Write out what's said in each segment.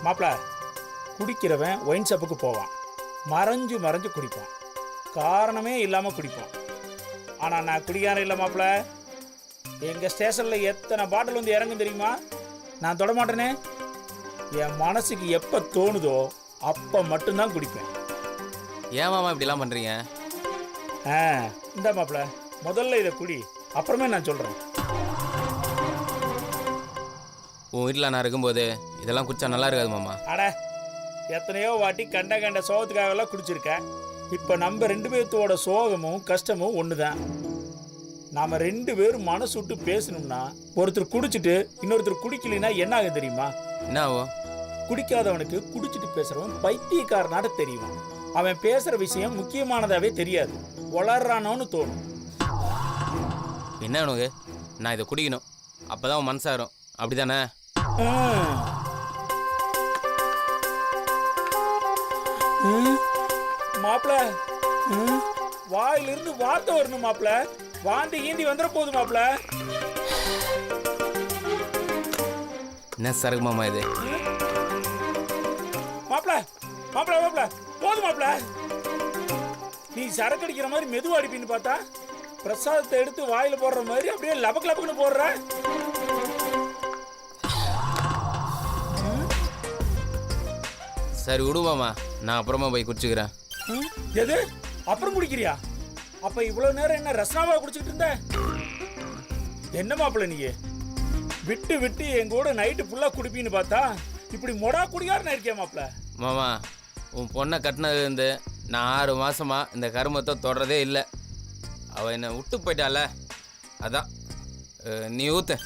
மாப்பிள, குடிக்கிறவன் ஒயின் ஷாப்புக்கு போவான், மறைஞ்சு மறைஞ்சு குடிப்பான், காரணமே இல்லாமல் குடிப்பான். ஆனால் நான் குடிக்காரன் இல்லை மாப்பிள. எங்கள் ஸ்டேஷனில் எத்தனை பாட்டில் வந்து இறங்கும் தெரியுமா? நான் தொடமாட்டேனே. என் மனசுக்கு எப்போ தோணுதோ அப்போ மட்டும்தான் குடிப்பேன். ஏன் மாமா இப்படிலாம் பண்ணுறீங்க? இந்த மாப்பிள, முதல்ல இதை குடி, அப்புறமே நான் சொல்கிறேன். உன் வீட்டில் நான் இருக்கும்போது இதெல்லாம் குடிச்சா நல்லா இருக்காது மாமா. அட, எத்தனையோ வாட்டி கண்ட கண்ட சோகத்துக்காகலாம் குடிச்சிருக்கேன். இப்போ நம்ம 2 பேர்த்தோட சோகமும் கஷ்டமும் ஒன்று தான். நாம் 2 பேரும் மனசு விட்டு பேசணும்னா ஒருத்தர் குடிச்சிட்டு இன்னொருத்தர் குடிக்கலைன்னா என்ன ஆகும் தெரியுமா? என்ன ஆகும்? குடிக்காதவனுக்கு குடிச்சிட்டு பேசுறவன் பைத்தியக்காரனாட தெரியும். அவன் பேசுற விஷயம் முக்கியமானதாவே தெரியாது, வளர்றானோன்னு தோணும். என்ன உனக்கு? நான் இதை குடிக்கணும், அப்பதான் உன் மனசாரும், அப்படிதானே? மாப்பிள, வாயிலிருந்து வார்த்தை வரணும் மாப்பிள. வாந்தி கீந்தி வந்துட போகுது மாப்பிள. என்ன சரக்கு மாமா இது? மாப்பிள மாப்பிள மாப்பிள போதும் மாப்பிள. நீ சரக்கு அடிக்கிற மாதிரி மெதுவா அடிப்பின்னு பார்த்தா பிரசாதத்தை எடுத்து வாயில போடுற மாதிரி அப்படியே லபக்கு லபக்குன்னு போடுற. சரி விடு மாமா, நான் அப்புறமா போய் குடிச்சுக்கிறேன். எது அப்புறம் குடிக்கிறியா? அப்ப இவ்வளவு நேரம் என்ன ரசனாவா குடிச்சிட்டு இருந்த? என்ன மாப்பிள நீ விட்டு விட்டு என் கூட நைட்டு ஃபுல்லா குடிப்பின்னு பார்த்தா இப்படி மொடா குடிகாரனா இருக்கியா மாப்பிள? மாமா, உன் பொண்ணை கட்டினதுலேருந்து நான் 6 மாசமா இந்த கருமத்தை தொடரதே இல்லை. அவள் என்னை விட்டு போயிட்டால, அதான். நீ ஊத்து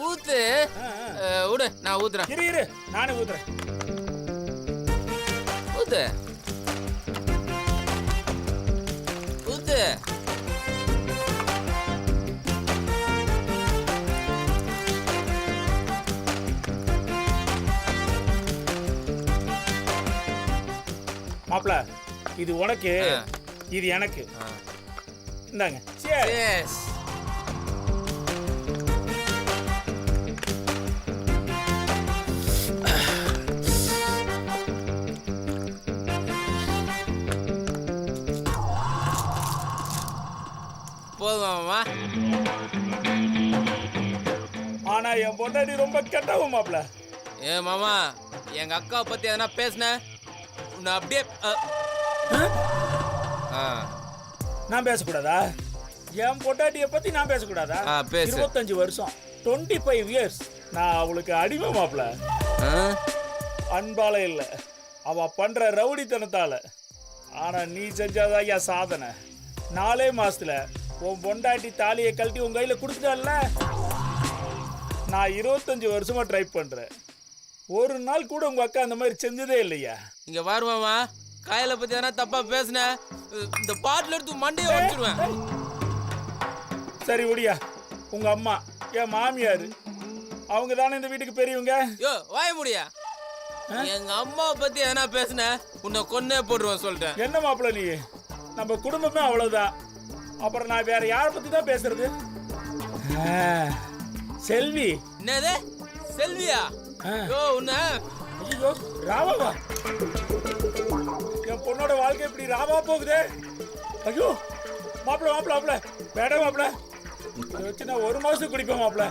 ஊத்து விடு, நான் ஊத்துறேன். இரு நானே ஊத்துறேன். ஊத்து ஊத்து. மாப்பிள, இது உனக்கு, இது எனக்கு. இந்தாங்க. Cheers. போதுமா மாமா? ஆனா என் பொண்டாட்டி ரொம்ப கெட்டவ மாப்பிள. ஏ மாமா, எங்க அக்காவை பத்தி எதனா பேசுன உன்னை அப்படியே. நான் பேசக்கூடாதா? என் பொண்டாட்டிய பத்தி நான் பேசக்கூடாதா? 25 வருஷம், 25 இயர்ஸ் நான் அவளுக்கு அடிமை மாப்பிள. அன்பால இல்ல, அவ பண்ற ரவுடித்தனத்தால. ஆனா நீ செஞ்சாதான் ஐயா சாதனை. 4 மாசத்துல உன் பொண்டாட்டி தாலியை கழட்டி உன் கையில கொடுத்துட்டால. நான் 25 வருஷமா ட்ரை பண்றேன், ஒரு நாள் கூட உங்க அக்கா அந்த மாதிரி செஞ்சதே இல்லையா? இங்க பாருமாமா, காயலை பத்தி எதனா தப்பா பேசுன இந்த பாட்டில் எடுத்து மண்டையை உடைச்சிடுவேன். சரி ஒடியா, உங்க அம்மா என் மாமியாரு, அவங்க தானே இந்த வீட்டுக்கு பெரியவங்க. யோ வாய முடியா, எங்க அம்மாவை பத்தி எதனா பேசுன உன்னை கொன்னே போடுவேன் சொல்லிட்டேன். என்ன மாப்பிள்ள நீ, நம்ம குடும்பமே அவ்வளவுதான், அப்புறம் நான் வேற யாரை பத்தி தான் பேசுறது? செல்வி. என்னது செல்வியா? யோ உன்ன. ஐயோ ராவாவா? என் பொண்ணோட வாழ்க்கை இப்படி ராவா போகுதே. ஐயோ மாப்பிள்ள மாப்பிள்ள மாப்பிள்ள வேட மாப்பிள்ள, இதை வச்சு நான் 1 மாசத்துக்கு குடிப்பேன் மாப்பிள்ள.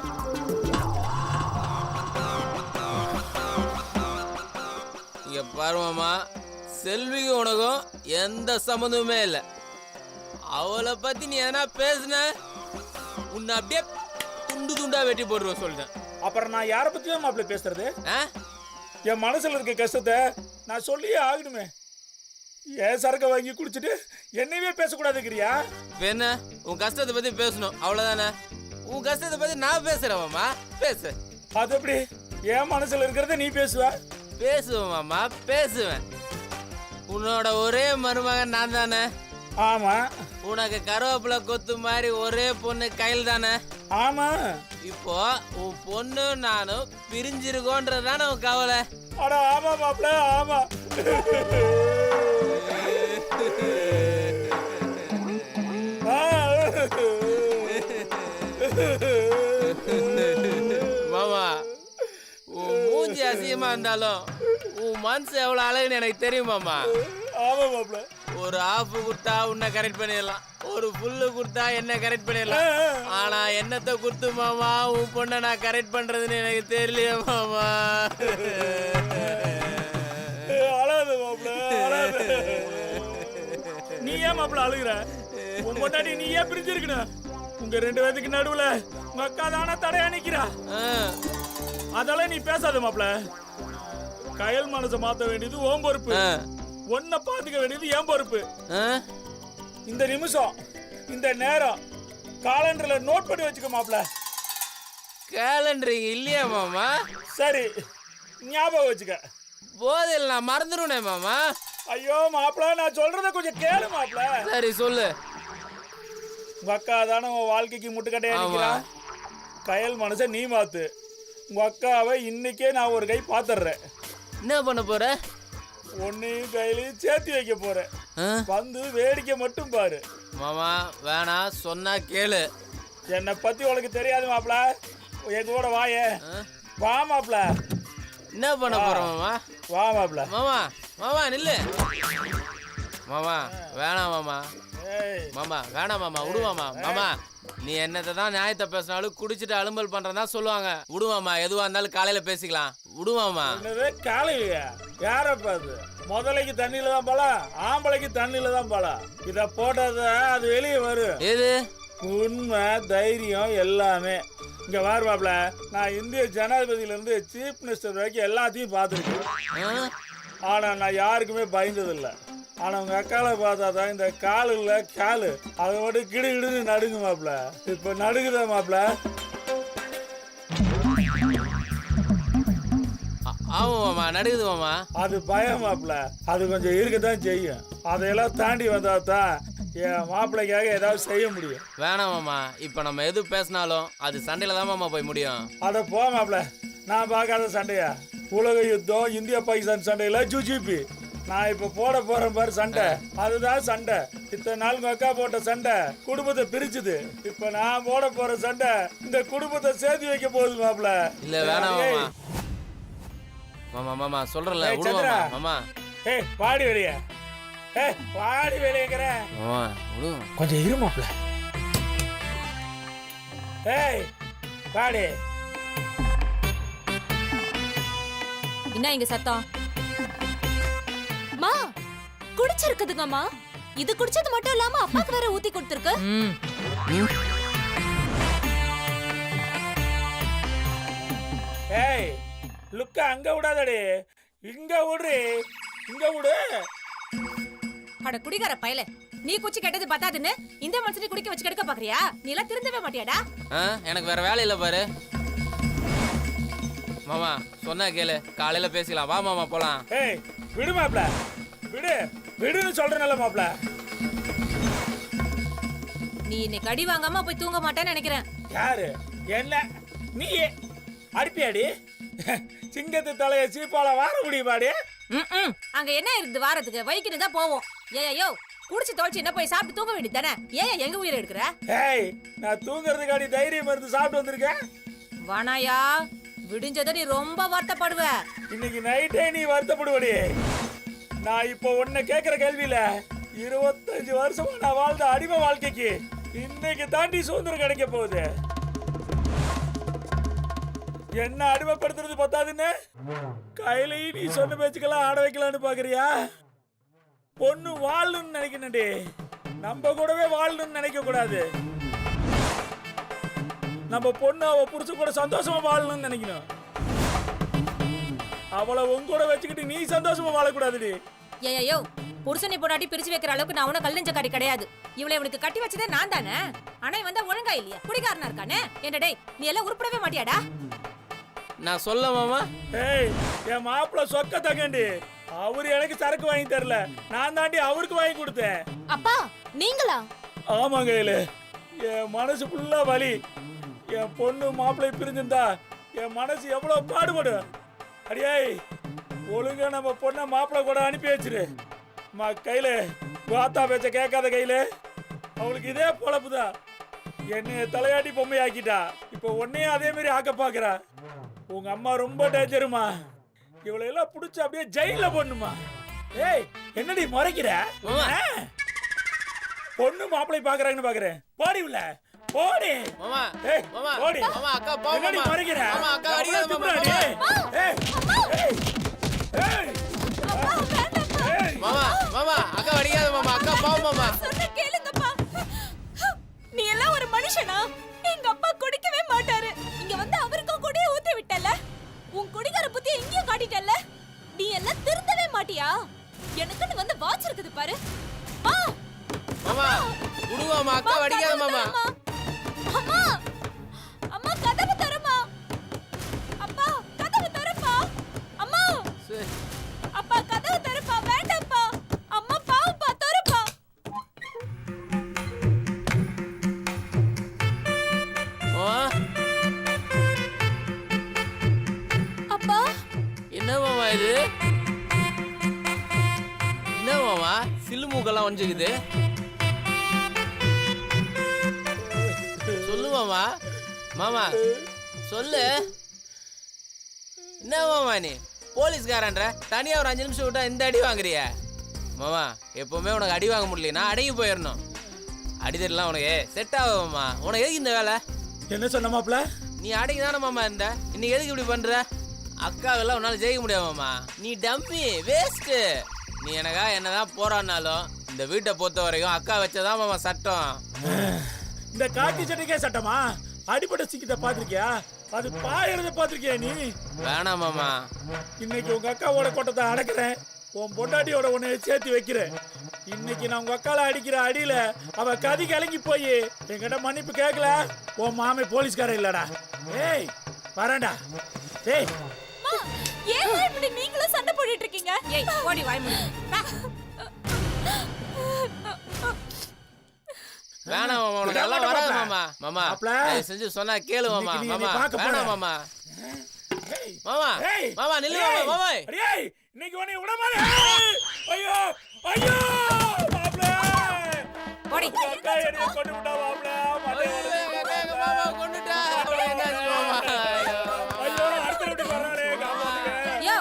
இங்க பாருமாமா, செல்விக்கு உனக்கும் எந்த சம்மந்தமுமே இல்லை. அவளை பத்தி நீ எதனா பேசுன உன்னை அப்படியே துண்டு துண்டா வெட்டி போடுவேன் சொல்லிட்டேன். அப்புறம் நான் யாரை பத்தி தான் மாப்பிள்ள பேசுறது? என் மனசுல இருக்க கஷ்டத்தை நான் சொல்லியே ஆகணுமே. ஏன் சரக்க வாங்கி குடிச்சிட்டு என்னையவே பேசக்கூடாதுக்கிறியா? என்ன உன் கஷ்டத்தை பத்தி பேசணும் அவ்வளவுதானே? உன் கஷ்டத்தை பத்தி நான் பேசுறேன் மாமா, பேசு. அது எப்படி? என் மனசுல இருக்கிறத நீ பேசுவ? பேசுவேன் மாமா, பேசுவேன். உன்னோட ஒரே மருமகன் நான் தானே? ஆமா. உனக்கு கருவேப்பிலை கொத்து மாதிரி ஒரே பொண்ணு கையில் தானே? ஆமா. இப்போ உன் பொண்ணு நானும் பிரிஞ்சிருக்கோன்றதானே உன் கவலை? அட ஆமா மாப்பிள்ள, ஆமா. மாமா, உன் மூஞ்சி அசிங்கமா இருந்தாலும் உன் மனசு எவ்வளவு அழகுன்னு எனக்கு தெரியும் மாமா. ஆமா மாப்ள. ஒரு ஆஃப் கொடுத்தா உன்னை கரெக்ட் பண்ணிடலாம், ஒரு ஃபுல்லு கொடுத்தா என்ன கரெக்ட் பண்ணிடலாம். ஆனா என்னத்தை கொடுத்து மாமா உன் பொண்ணை நான் கரெக்ட் பண்றதுன்னு எனக்கு தெரியலையே மாமா. அழாத மாப்ள, அழாத. நீ ஏன் மாப்ள அழுகுற? உன் பொண்டாட்டி நீ ஏன் பிரிஞ்சிருக்கணும்? உங்க 2 பேத்துக்கு நடுவுல உங்க அக்கா தானே தடையா நிக்கிறா. அதெல்லாம் நீ பேசாத மாப்ள. கயல் மனசை மாத்த வேண்டியது உன் பொறுப்பு, உன்னை பாத்துக்க வேண்டியது என் பொறுப்பு. இந்த நிமிஷம் இந்த நேரம் காலண்டர்ல நோட் பண்ணி வச்சுக்க மாப்ள. கேலண்டர் இல்லையா மாமா? சரி, ஞாபகம் வச்சுக்க. போதில் நான் மறந்துடுனே மாமா. ஐயோ மாப்ள, நான் சொல்றத கொஞ்சம் கேளு மாப்ள. சரி சொல்லு. உங்க அக்கா தானே உன் வாழ்க்கைக்கு முட்டுக்கட்டையா நிக்கிறா. கயல் மனசை நீ மாத்து. உங்க அக்காவை இன்னைக்கே நான் ஒரு கை பாத்துறேன். என்ன பண்ண போற? ஒன்னையும் கையிலையும் சேர்த்து வைக்க போறேன். வந்து வேடிக்கை மட்டும் பாரு. மாமா வேணாம், சொன்னா கேளு. என்னை பத்தி உனக்கு தெரியாது மாப்ள. எங்க கூட வாயே. வா மாப்ள. என்ன பண்ண போற மாமா? வா மாப்ள. மாமா மாமா நில்லு. மாமா வேணாம் மாமா. மாமா வேணாம் மாமா, விடு மாமா. மாமா நீ என்னத்தை தான் நியாயத்தை பேசினாலும் குடிச்சிட்டு அலும்பல் பண்றதா சொல்லுவாங்க. விடுவாமா, எதுவா இருந்தாலும் காலையில பேசிக்கலாம். விடுவாமா. காலையிலயா? யாரப்ப அது? முதலைக்கு தண்ணியில தான் பலம், ஆம்பளைக்கு தண்ணியில தான் பலம். இத போட்டத அது வெளியே வரும். எது உண்மை, தைரியம் எல்லாமே. இங்க வாருவாப்ல, நான் இந்திய ஜனாதிபதியில இருந்து சீஃப் மினிஸ்டர் வரைக்கும் எல்லாத்தையும் பார்த்துருக்கேன். ஆனா நான் யாருக்குமே பயந்தது இல்லை. ஆனா உங்க அக்கால பார்த்தா தான் இந்த காலு இல்ல காலு அதை மட்டும் கிடுகிடுன்னு நடுங்கு மாப்ள. இப்ப நடுங்குதா மாப்ள? ஆமா மாமா, நடுக்குது மாமா. அது பயம் மாப்ள, அது கொஞ்சம் இருக்கத்தான் செய்யும். அதையெல்லாம் தாண்டி வந்தா தான் என் மாப்பிள்ளைக்காக ஏதாவது செய்ய முடியும். வேணாம் மாமா, இப்ப நம்ம எது பேசினாலும் அது சண்டையில தான் மாமா போய் முடியும். அட போ மாப்ள, நான் பார்க்காத சண்டையா? உலக யுத்தம், இந்தியா பாகிஸ்தான் சண்டையில ஜூஜிபி. நான் இப்ப போட போறேன் பாரு சண்டை, அதுதான் சண்டை. இத்தனை நாள் உங்க அக்கா போட்ட சண்டை குடும்பத்தை பிரிச்சுது. இப்ப நான் போட போற சண்டை இந்த குடும்பத்தை சேர்த்து வைக்க போகுது மாப்ள. இல்ல வேணாம் மாமா. மாமா மாமா சொல்றல, விடுவாமா மாமா. ஏய் பாடி வெளிய, ஏய் பாடி வெளியங்கற மாமா, விடு. கொஞ்சம் இரு மாப்ள. ஏய் பாடி. என்ன இங்க சத்தம்? மா குடிச்சிருக்குதுங்கம்மா. இது குடிச்சது மட்டும் இல்லாம அப்பாக்கு வேற ஊத்தி கொடுத்திருக்கு. ஏய் லுக்க அங்க விடாதடி, இங்க விடுறி, இங்க விடு. அட குடிகார பயல, நீ குச்சி கெட்டது பத்தாதுன்னு இந்த மனுஷனை குடிக்க வச்சு கெடுக்க பாக்குறியா? நீ எல்லாம் திருந்தவே மாட்டியாடா? எனக்கு வேற வேலை இல்ல பாரு. மாமா சொன்னா கேளு, காலையில பேசிக்கலாம். வா மாமா போலாம். ஏய் விடு மாப்ள, விடு விடுன்னு சொல்றேன்ல மாப்ள. நீ இன்னைக்கு அடி வாங்காம போய் தூங்க மாட்டேன்னு நினைக்கிறேன். யாரு? என்ன நீ அடிப்பியாடி? சிங்கத்து தலைய சீப்பால வார முடியுமாடி? அங்க என்ன இருக்குது வாரத்துக்கு? வைக்கிட்டு தான் போவோம். ஏயோ குடிச்சு தோச்சு என்ன போய் சாப்பிட்டு தூங்க வேண்டியது தானே? ஏன் எங்க உயிரை எடுக்கிற? ஏய் நான் தூங்குறதுக்காடி தைரியம் மருந்து சாப்பிட்டு வந்திருக்கேன். வானாயா, விடிஞ்சத நீ ரொம்ப வருத்தப்படுவ. இன்னைக்கு நைட்டே நீ வருத்தப்படுவடி. நான் இப்போ உன்னை கேட்கிற கேள்வியில 25 வருஷமா நான் வாழ்ந்த அடிமை வாழ்க்கைக்கு இன்னைக்கு தாண்டி சுதந்திரம் கிடைக்க போகுது. என்ன அடிமைப்படுத்துறது பத்தாதுன்னு கையிலையும் நீ சொன்ன பேச்சுக்கெல்லாம் ஆட வைக்கலான்னு பாக்குறியா? பொண்ணு வாழணும்னு நினைக்கணும்டி, நம்ம கூடவே வாழணும்னு நினைக்க கூடாது. நம்ம பொண்ணு அவ புருஷன் கூட சந்தோஷமா வாழணும்னு நினைக்கணும். அவளை உன் கூட வச்சுக்கிட்டு நீ சந்தோஷமா வாழக்கூடாதுடி. ஏயோ புருஷனை பொண்டாட்டி பிரிச்சு வைக்கிற அளவுக்கு நான் உன கல்லஞ்சக்காரி கிடையாது. இவளை இவனுக்கு கட்டி வச்சதே நான் தானே. ஆனா வந்தா ஒழுங்கா இல்லையா? குடிகாரனா இருக்கானே. என்ன டேய், நீ எல்லாம் உருப்படவே மாட்டியாடா? நான் சொல்ல மாமா. ஏய் என் மாப்பிள்ள சொக்க தங்கண்டி, அவரு எனக்கு சரக்கு வாங்கி தரல, நான் தாண்டி அவருக்கு வாங்கி கொடுத்தேன். அப்பா நீங்களா? ஆமாங்க இல்ல, என் மனசு ஃபுல்லா வலி. என் பொண்ணு மாப்பிள்ளை பிரிஞ்சிருந்தா என் மனசு எவ்வளவு பாடுபடும். அடியே ஒழுங்கா நம்ம பொண்ணை மாப்பிள்ளை கூட அனுப்பி வச்சிரு. கையில வாத்தா பேச்ச கேட்காத கையில அவளுக்கு இதே பொழப்புதான். என்னைய தலையாட்டி பொம்மை ஆக்கிட்டா, இப்ப உன்னையும் அதே மாதிரி ஆக்க பாக்குறா. உங்க அம்மா ரொம்ப டேஞ்சருமா. இவளை எல்லாம் புடிச்சு அப்படியே ஜெயில போடணுமா? ஏய் என்னடி முறைக்கிற? மாமா. ஆ? பொண்ணு மாப்பிளை பாக்குறாங்கன்னு பாக்குறேன். போடி உள்ள போடி. மாமா ஏய் மாமா போடி. மாமா அக்கா போ என்னடி மாமா முறைக்கிற? மாமா அக்கா அடிக்காத மாமா ஏய் மாமா. ஏய் ஏய் ஏய் மாமா மாமா அக்கா அடிக்காத மாமா அக்கா போ மாமா. சொன்ன கேளுங்கப்பா. நீ எல்லாம் ஒரு மனுஷனா? எங்க அப்பா குடிக்கவே மாட்டாரு. இங்க வந்து அவருக்கும் குடிய ஊத்தி விட்டல. உன் குடிகார புத்தி எங்கேயும் காட்டிட்டல. நீ எல்லாம் திருந்தவே மாட்டியா? எனக்குன்னு வந்து வாட்ச் இருக்குது பாரு. மாமா குடுவாமா அக்கா அடிக்காத மாமா. அம்மா அம்மா கதவு தரமா. அப்பா கதவு தரப்பா. அம்மா சரி. அப்பா கதவு தரப்பா. வேண்டாம்ப்பா. அம்மா பாவப்பா தரப்பா. மாமா அப்பா என்ன மாமா இது? என்ன மாமா சில்லு மூக்கெல்லாம் ஒஞ்சுக்குது? சொல்லு மாமா. மாமா சொல்லு. என்ன மாமா நீ போலீஸ்காரன்ற தனியா ஒரு 5 நிமிஷம் விட்டா இந்த அடி வாங்குறிய? மாமா எப்பவுமே உனக்கு அடி வாங்க முடியலனா அடங்கி போயிடணும். அடிதெல்லாம் உனக்கு செட் ஆகும் மாமா. உனக்கு எதுக்கு இந்த வேலை? என்ன சொன்ன மாப்ள? நீ அடங்கி தானே மாமா இருந்த. இன்னைக்கு எதுக்கு இப்படி பண்ற? அக்காவெல்லாம் உன்னால ஜெயிக்க முடியாது மாமா. நீ டம்பி வேஸ்ட். நீ எனக்கா என்னதான் போறான்னாலும் இந்த வீட்டை பொறுத்த வரைக்கும் அக்கா வச்சதான் மாமா சட்டம். இந்த காக்கி சட்டைக்கே சட்டமா? அடிப்பட்ட சிக்கிட்ட பாத்திருக்கியா? அது பாயறத பாத்திருக்கியா நீ? வேணாம் மாமா. இன்னைக்கு உங்க அக்காவோட கொட்டத்தை அடக்குறேன். உன் பொண்டாட்டியோட உன்னை சேர்த்து வைக்கிறேன். இன்னைக்கு நான் உங்க அக்கால அடிக்கிற அடியில அவ கதி கலங்கி போய் என்கிட்ட மன்னிப்பு கேட்கல. உன் மாமே போலீஸ்காரன் இல்லடா. ஏய் வரேன்டா. ஏய் ஏன் இப்படி நீங்களும் சண்டை போட்டுட்டு இருக்கீங்க? ஏய் ஓடி வாய் மூடு. வேணாம் மாமா. உனக்கு எல்லாம் வராது மாமா. மாமா மாப்ள. தயவு செஞ்சு சொன்னா கேளு மாமா. இன்னைக்கு நீ மாமா என்னை பார்க்க வேணாம் போற. மாமா. ஏய் மாமா ஏய் மாமா நில்லு மாமா. மாமா ஏய் இன்னைக்கு உன்னை விட மாட்டேன். ஐயோ ஐயோ மாப்ள. ஓடி. அக்கா என்னை கொண்டு விட்டா மாப்ள. மாமா கொண்டுட்டா. என்னாச்சு மாமா? ஐயோ அடுத்த வீட்டுக்கு வரானே காப்பாத்துங்க. யோ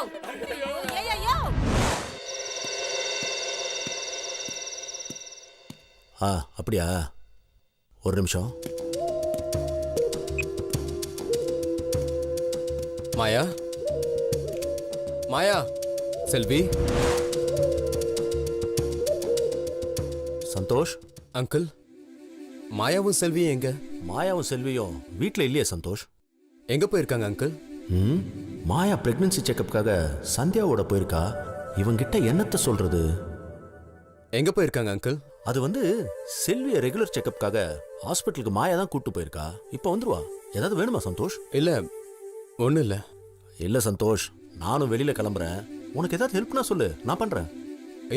ஏய் யோ. அப்படியா? ஒரு நிமிஷம். மாயா மாயா செல்வி சந்தோஷ், அங்கிள் மாயாவும் செல்வியும் எங்க? மாயாவும் செல்வியும் வீட்டில் இல்லையே சந்தோஷ். எங்க போயிருக்காங்க அங்கிள்? மாயா பிரெக்னன்சி செக்கப்புக்காக சந்தியாவோட போயிருக்கா. இவங்கிட்ட என்னத்த சொல்றது? எங்க போயிருக்காங்க அங்கிள்? அது வந்து செல்வியை ரெகுலர் செக்கப்புக்காக ஹாஸ்பிட்டலுக்கு மாயா தான் கூட்டு போயிருக்கா. இப்போ வந்துருவா. ஏதாவது வேணுமா சந்தோஷ்? இல்ல ஒன்றும் இல்லை. இல்லை சந்தோஷ், நானும் வெளியில கிளம்புறேன். உனக்கு ஏதாவது ஹெல்ப்னா சொல்லு, நான் பண்றேன்.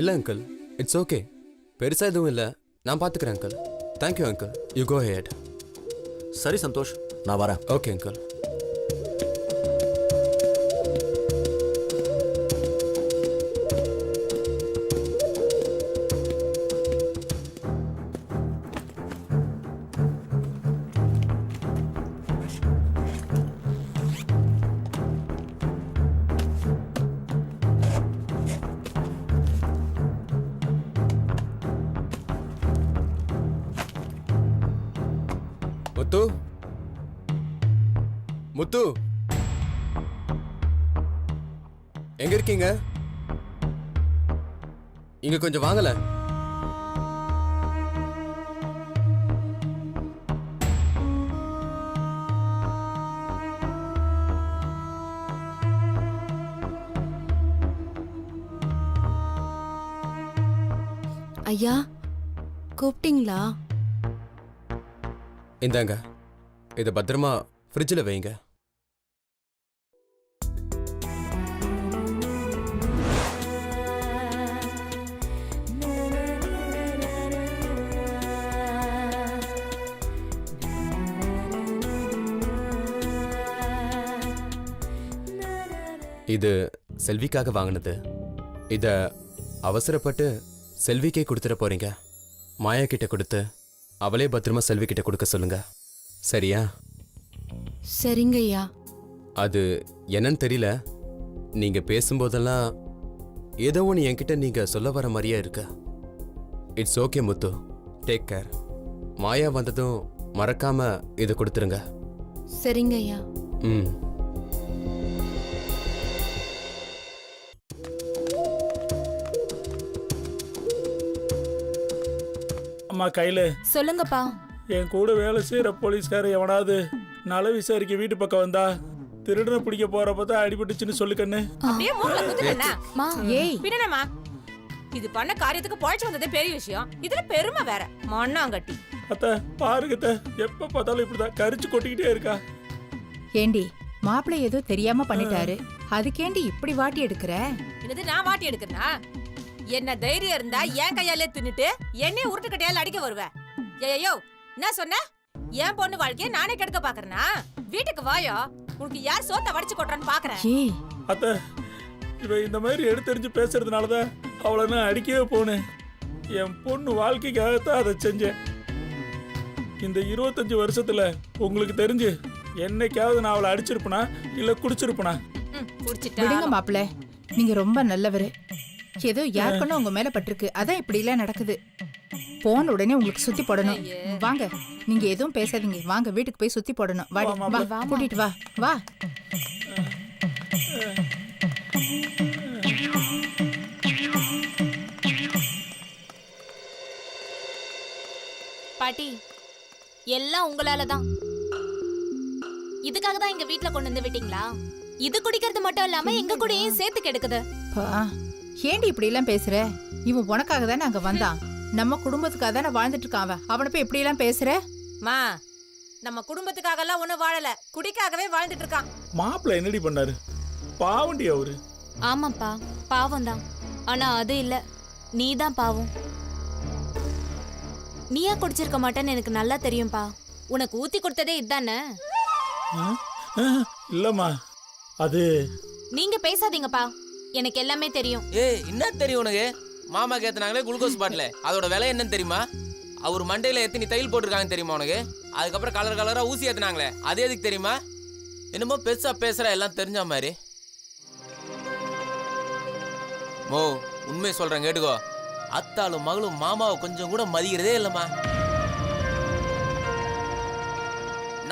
இல்லை அங்கிள், இட்ஸ் ஓகே. பெருசா எதுவும் இல்லை, நான் பார்த்துக்கிறேன் uncle. Thank you uncle, you go ahead. சரி சந்தோஷ், நான் வரேன். Okay uncle. முத்து முத்து எங்க இருக்கீங்க? இங்க கொஞ்சம் வாங்கல. ஐயா கூப்பிட்டீங்களா? இந்தாங்க, இதை பத்திரமா ஃப்ரிட்ஜில் வைங்க. இது செல்விக்காக வாங்கினது. இத அவசரப்பட்டு செல்விக்கே கொடுத்துட போறீங்க. மாயா கிட்ட கொடுத்து அவளே பத்திரமா செல்வி கிட்ட கொடுக்க சொல்லுங்க, சரியா? சரிங்க ஐயா. அது என்னன்னு தெரியல, நீங்க பேசும்போதெல்லாம் ஏதோ ஒன்று என்கிட்ட நீங்க சொல்ல வர மாதிரியே இருக்கு. It's okay Muthu, take care. Maya வந்ததும் மறக்காம இதை கொடுத்துருங்க. சரிங்க ஐயா. ம். அம்மா கையில் சொல்லுங்கப்பா. என் கூட வேலை செய்கிற போலீஸ்காரர் எவனாவது நல விசாரிக்க வீட்டு பக்கம் வந்தா திருடனை பிடிக்க போறப்ப தான் அடிபட்டுச்சுன்னு சொல்லு கண்ணு. அப்படியே மூக்குல குத்துறேன்னா மா ஏய் பின்னமா இது பண்ண காரியத்துக்கு பொழைச்சு வந்ததே பெரிய விஷயம். இதுல பெருமை வேற மண்ணாங்கட்டி. அத்தை பாருங்க அத்தை, எப்ப பார்த்தாலும் இப்படிதான் கரிச்சு கொட்டிக்கிட்டே இருக்கா. ஏண்டி மாப்பிள்ளை ஏதோ தெரியாம பண்ணிட்டாரு, அதுக்கேண்டி இப்படி வாட்டி எடுக்கிற? என்னது நான் வாட்டி எடுக்கிறனா? என்ன தைரியம் இருந்தா என் கையாலே தின்னுட்டு என்னைய உருட்டு கட்டையால அடிக்க வருவ. ஏயோ என்ன சொன்ன? என் பொண்ணு வாழ்க்கைய நானே கெடுக்க பாக்குறேனா? வீட்டுக்கு வாயோ, உனக்கு யார் சோத்த வடிச்சு கொட்டுறான்னு பாக்குறேன். ஏய் அத்தை இவ இந்த மாதிரி எடுத்தெறிஞ்சு பேசுறதுனாலதான் அவளை நான் அடிக்கவே போனேன். என் பொண்ணு வாழ்க்கைக்காகத்தான் அதை செஞ்சேன். இந்த 25 வருஷத்துல உங்களுக்கு தெரிஞ்சு என்னைக்காவது நான் அவளை அடிச்சிருப்பனா இல்ல குடிச்சிருப்பனா? விடுங்க மாப்பிள்ளை, நீங்க ரொம்ப நல்லவரு. ஏதோ யார் பண்ண உங்க மேல பட்டிருக்கு, அதான் இப்படி எல்லாம் நடக்குது. போன உடனே உங்களுக்கு சுத்தி போடணும். வாங்க, நீங்க எதுவும் பேசாதீங்க, வாங்க வீட்டுக்கு போய் சுத்தி போடணும். வாடி, வா, கூட்டிட்டு வா வா. பாட்டி எல்லாம் உங்களால தான். இதுக்காக தான் எங்க வீட்ல கொண்டு வந்து விட்டீங்களா? இது குடிக்கிறது மட்டும் இல்லாம எங்க கூடயும் சேர்த்து கெடுக்குது. ஏண்டி இப்படி எல்லாம் பேசுற? இவன் உனக்காக தானே அங்க வந்தான், நம்ம குடும்பத்துக்காக தானே வாழ்ந்துட்டு இருக்கான். அவனை போய் இப்படி எல்லாம் பேசுற? மா நம்ம குடும்பத்துக்காக எல்லாம் ஒண்ணும் வாழல, குடிக்காகவே வாழ்ந்துட்டு இருக்கான். மாப்பிள்ள என்னடி பண்ணாரு? பாவண்டி அவரு. ஆமாப்பா, பாவம் தான். ஆனா அது இல்ல, நீதான் பாவம். நீயா குடிச்சிருக்க மாட்டேன்னு எனக்கு நல்லா தெரியும்பா. உனக்கு ஊத்தி கொடுத்ததே இதானே? இல்லம்மா, அது நீங்க பேசாதீங்கப்பா, எனக்கு எல்லாமே தெரியும். ஏய் என்ன தெரியும் உனக்கு? மாமா கேத்துனாங்களே குளுக்கோஸ் பாட்டில், அதோட விலை என்னன்னு தெரியுமா? அவர் மண்டையில எத்தனை தையல் போட்டிருக்காங்க தெரியுமா உனக்கு? அதுக்கப்புறம் கலர் கலரா ஊசி ஏத்துனாங்களே, அது எதுக்கு தெரியுமா? என்னமோ பெருசா பேசுற, எல்லாம் தெரிஞ்ச மாதிரி. மோ உண்மையை சொல்றேன் கேட்டுக்கோ, அத்தாலும் மகளும் மாமாவை கொஞ்சம் கூட மதிக்கிறதே இல்லம்மா.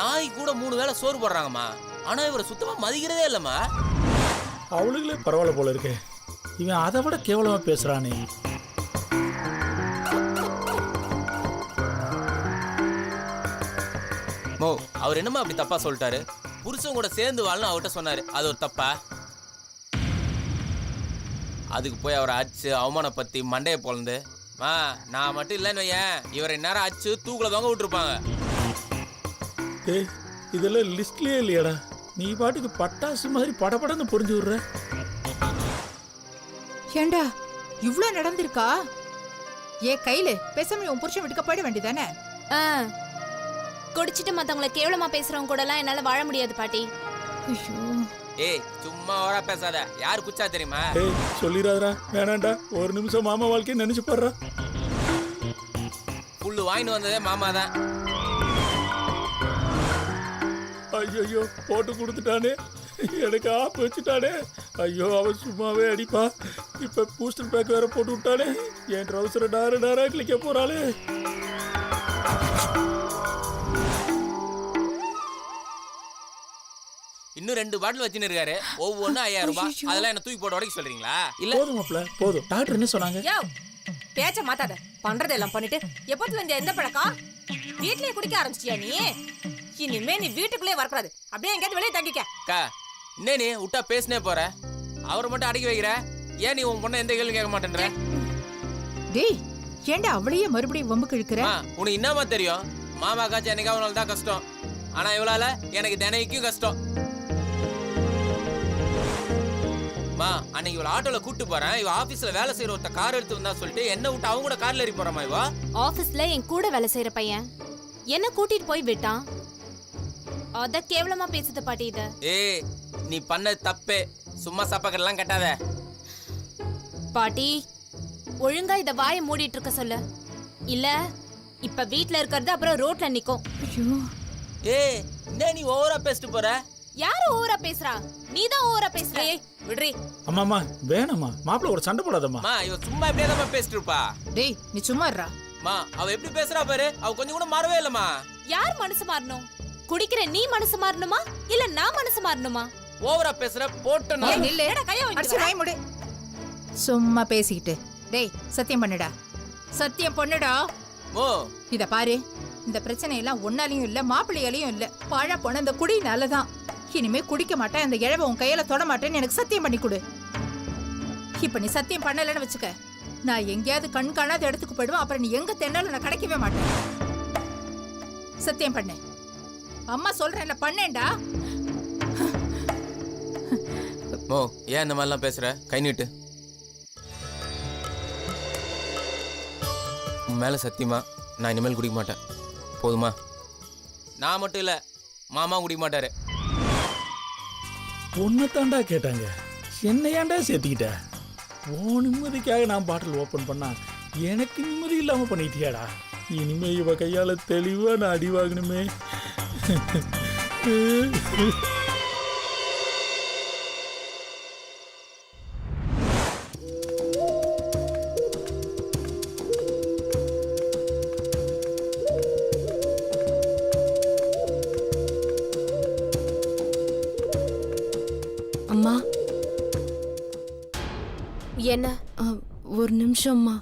நாய் கூட 3 வேளை சோறு போடுறாங்கம்மா, ஆனா இவரை சுத்தமா மதிக்கிறதே இல்லம்மா. அவளுங்களே பரவாயில்ல போல இருக்கே, இவன் அதை விட கேவலமா பேசுறானே. மோ அவர் என்னமா அப்படி தப்பா சொல்லிட்டாரு? புருஷன் கூட சேர்ந்து வாழணும் அவர்கிட்ட சொன்னாரு, அது ஒரு தப்பா? அதுக்கு போய் அவரை அடிச்சு அவமானப்பத்தி மண்டையை பொழந்து, நான் மட்டும் இல்லைன்னு வையேன், இவரை நேரம் அடிச்சு தூக்குல தொங்க விட்டுருப்பாங்க. டேய் இதெல்லாம் லிஸ்ட்லயே இல்லையாடா? நீ பாட்டுக்கு பட்டாசு மாதிரி படபடன்னு புரிஞ்சு விடுற. ஏண்டா இவ்ளோ நடந்திருக்கா? கையில பேசாம உன் புருஷன் வீட்டுக்கு போயிட வேண்டியதானே? குடிச்சிட்டு மத்தவங்கள கேவலமா பேசுறவங்க கூட எல்லாம் என்னால வாழ முடியாது பாட்டி. ஏய் சும்மா ஓரா பேசாத, யாரு குச்சா தெரியுமா? ஏய் சொல்லிடாதடா, வேணாண்டா, ஒரு நிமிஷம் மாமா வாழ்க்கையை நினைச்சு பாடுறா. புல்லு வாங்கிட்டு வந்ததே மாமா தான். ஐயோ போட்டு கொடுத்துட்டானே, எனக்கு ஆப்பு வச்சுட்டானே. ஐயோ அவன் சும்மாவே அடிப்பா, இப்ப பூஸ்டர் பேக் வேற போட்டு விட்டானே. என் ட்ரௌசரை டாரா கிளிக்க போறாளே. இன்னும் 2 பாட்டில் வச்சுன்னு இருக்காரு, ஒவ்வொன்றும் 5000 ரூபாய். அதெல்லாம் என்ன தூக்கி போட்டு உடைக்க சொல்றீங்களா? இல்ல போதும் மாப்ள போதும். டாக்டர் என்ன சொன்னாங்க? யோ பேச்ச மாத்தாத, பண்றதெல்லாம் பண்ணிட்டு எப்பத்துல இந்த எந்த பழக்கம்? வீட்லயே குடிக்க ஆரம்பிச்சியா நீ? இனிமே நீ வீட்டுக்குள்ளே வரக்கூடாது, அப்படியே எங்கேயாவது வெளியே தங்கிக்க. அக்கா என்ன நீ விட்டா பேசினே போற, அவரை மட்டும் அடக்கி வைக்கிற, ஏன் நீ உன் பொண்ணை எந்த கேள்வி கேட்க மாட்டேன்ற? டேய் ஏண்டா அவளையே மறுபடியும் வம்புக்கு இழுக்கிற? உனக்கு என்னமா தெரியும்? மாமா காய்ச்சி என்னைக்காவது நாள் தான் கஷ்டம், ஆனா இவளால எனக்கு தினைக்கும் கஷ்டம். மா அன்னைக்கு இவள ஆட்டோல கூட்டு போறேன், இவ ஆபீஸ்ல வேலை செய்யற ஒருத்த கார் எடுத்து வந்தா சொல்லிட்டு என்ன விட்டு அவங்க கூட கார்ல ஏறி போறமா? இவ ஆபீஸ்ல என் கூட வேலை செய்யற பையன் என்ன கூட்டிட்டு போய் விட்டான், அத கேவலமா பேசுது பாட்டி. இத ஏய் நீ பண்ண தப்பே, சும்மா சப்பக்கெல்லாம் கட்டாத. பாட்டி ஒழுங்கா இத வாயை மூடிட்டு இருக்க சொல்லு, இல்ல இப்ப வீட்ல இருக்கிறது அப்புறம் ரோட்ல நிக்கும். ஏய் என்ன நீ ஓவரா பேசிட்டு போற? யாரு ஓவரா பேசுறா? நீதான் ஓவரா பேசுற. ஏய் விடுறி. அம்மாம்மா வேணாம்மா, மாப்பிள்ள ஒரு சண்டை போடாதம்மா. மா இவ சும்மா இப்படியே தான் பேசிட்டு இருப்பா. டேய் நீ சும்மா இருடா. மா அவ எப்படி பேசுறா பாரு, அவ கொஞ்சம் கூட மாறவே இல்லம்மா. யார் மனசு மாறணும்? குடிக்கிற நீ மனசு மாறணுமா இல்ல நான் மனசு மாறணுமா? ஓவரா பேசுற போட்டு ஏய், நான் நில்லு. ஏடா கைய அடிச்சு வாங்கிட்டு வாய் மூடு. சும்மா பேசிக்கிட்டு. டேய் சத்தியம் பண்ணுடா. சத்தியம் பண்ணுடா. ஓ இத பாரு, இந்த பிரச்சனை எல்லாம் ஒன்னாலையும் இல்ல மாப்பிள்ளையாலையும் இல்ல, பாழா போன இந்த குடினாலதான். இனிமே குடிக்க மாட்டேன், அந்த இழவை உன் கையில தொட மாட்டேன்னு எனக்கு சத்தியம் பண்ணி கொடு. இப்ப நீ சத்தியம் பண்ணலன்னு வச்சுக்க, நான் எங்கேயாவது கண் காணாத இடத்துக்கு போயிடுவேன். அப்புறம் நீ எங்க தென்னாலும் நான் கிடைக்கவே மாட்டேன். சத்தியம் பண்ணு. அம்மா சொல்றேன்ல, பண்ணேன்டா. ஓ ஏன் இந்த மாதிரிலாம் பேசுற? கை நீட்டு. உன் மேல சத்தியமா நான் இனிமேல் குடிக்க மாட்டேன், போதுமா? நான் மட்டும் இல்ல, மாமா குடிக்க மாட்டாரு. உன்னைத்தாண்டா கேட்டாங்க, என்ன ஏன்டா சேர்த்துக்கிட்ட? உன் நிம்மதிக்காக நான் பாட்டில் ஓப்பன் பண்ணா எனக்கு நிம்மதி இல்லாம பண்ணிட்டியாடா. இனிமே இவ கையால தெளிவா நான் அடி வாங்கணுமே. அம்மா என்ன? ஒரு நிமிஷம்மா.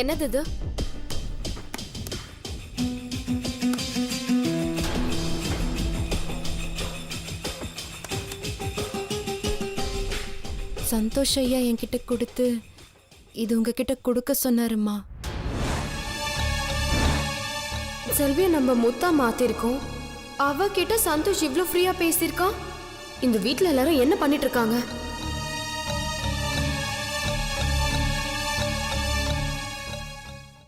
என்னது இது? சந்தோஷ் ஐயா என்கிட்ட கொடுத்து இது உங்ககிட்ட கொடுக்க சொன்னாருமா. செல்வியை நம்ம முத்தா மாத்திருக்கோம், அவகிட்ட சந்தோஷ் இவ்ளோ ஃப்ரீயா பேசியிருக்கான். இந்த வீட்ல எல்லாரும் என்ன பண்ணிட்டு இருக்காங்க?